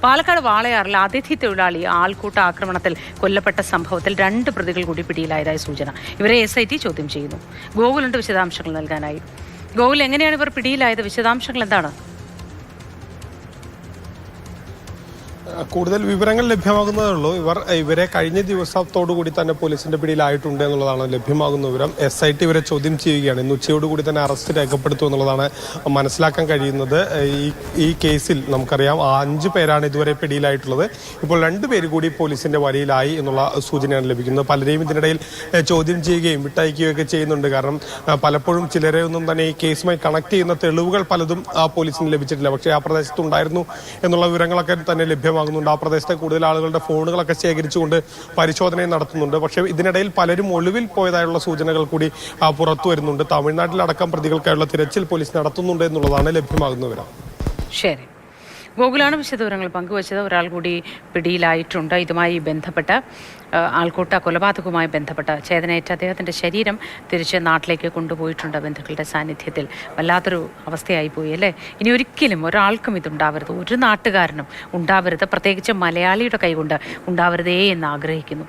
പാലക്കാട് വാളയാറിൽ അതിഥി തൊഴിലാളി ആൾക്കൂട്ട ആക്രമണത്തിൽ കൊല്ലപ്പെട്ട സംഭവത്തിൽ 2 പ്രതികൾ കൂടി പിടിയിലായതായി സൂചന. ഇവരെ SIT ചോദ്യം ചെയ്യുന്നു. ഗോകുലുണ്ട് വിശദാംശങ്ങൾ നൽകാനായി. ഗോകുൽ, എങ്ങനെയാണ് ഇവർ പിടിയിലായത്? വിശദാംശങ്ങൾ എന്താണ്? കൂടുതൽ വിവരങ്ങൾ ലഭ്യമാകുന്നതേ ഉള്ളൂ. ഇവരെ കഴിഞ്ഞ ദിവസത്തോടുകൂടി തന്നെ പോലീസിന്റെ പിടിയിലായിട്ടുണ്ട് എന്നുള്ളതാണ് ലഭ്യമാകുന്ന വിവരം. SIT ഇവരെ ചോദ്യം ചെയ്യുകയാണ്. ഇന്ന് ഉച്ചയോടുകൂടി തന്നെ അറസ്റ്റ് രേഖപ്പെടുത്തും എന്നുള്ളതാണ് മനസ്സിലാക്കാൻ കഴിയുന്നത്. ഈ കേസിൽ നമുക്കറിയാം 5 പേരാണ് ഇതുവരെ പിടിയിലായിട്ടുള്ളത്. ഇപ്പോൾ 2 പേര് കൂടി പോലീസിന്റെ വരിയിലായി എന്നുള്ള സൂചനയാണ് ലഭിക്കുന്നത്. പലരെയും ഇതിനിടയിൽ ചോദ്യം ചെയ്യുകയും വിട്ടയക്കുകയൊക്കെ ചെയ്യുന്നുണ്ട്. കാരണം പലപ്പോഴും ചിലരെ ഒന്നും തന്നെ ഈ കേസുമായി കണക്ട് ചെയ്യുന്ന തെളിവുകൾ പലതും പോലീസിന് ലഭിച്ചിട്ടില്ല. പക്ഷേ ആ പ്രദേശത്തുണ്ടായിരുന്നു എന്നുള്ള വിവരങ്ങളൊക്കെ തന്നെ ലഭ്യമാകുന്നുണ്ട്. ആ പ്രദേശത്തെ കൂടുതൽ ആളുകളുടെ ഫോണുകളൊക്കെ ശേഖരിച്ചുകൊണ്ട് പരിശോധന നടത്തുന്നുണ്ട്. പക്ഷേ ഇതിനിടയിൽ പലരും ഒളിവിൽ പോയതായുള്ള സൂചനകൾ കൂടി പുറത്തു വരുന്നുണ്ട്. തമിഴ്നാട്ടിലടക്കം പ്രതികൾക്കായുള്ള തിരച്ചിൽ പോലീസ് നടത്തുന്നുണ്ട് എന്നുള്ളതാണ് ലഭ്യമാകുന്ന വിവരം. ശരി, ഗോകുലാണ് വിശദവിവരങ്ങൾ പങ്കുവച്ചത്. ഒരാൾ കൂടി പിടിയിലായിട്ടുണ്ട്. ഇതുമായി ബന്ധപ്പെട്ട ആൾക്കൂട്ട കൊലപാതകവുമായി ബന്ധപ്പെട്ട ചേതനയേറ്റ അദ്ദേഹത്തിൻ്റെ ശരീരം തിരിച്ച് നാട്ടിലേക്ക് കൊണ്ടുപോയിട്ടുണ്ട് ബന്ധുക്കളുടെ സാന്നിധ്യത്തിൽ. വല്ലാത്തൊരു അവസ്ഥയായി പോയി അല്ലേ? ഇനി ഒരിക്കലും ഒരാൾക്കും ഇതുണ്ടാവരുത്, ഒരു നാട്ടുകാരനും ഉണ്ടാവരുത്, പ്രത്യേകിച്ച് മലയാളിയുടെ കൈകൊണ്ട് ഉണ്ടാവരുതേ എന്ന് ആഗ്രഹിക്കുന്നു.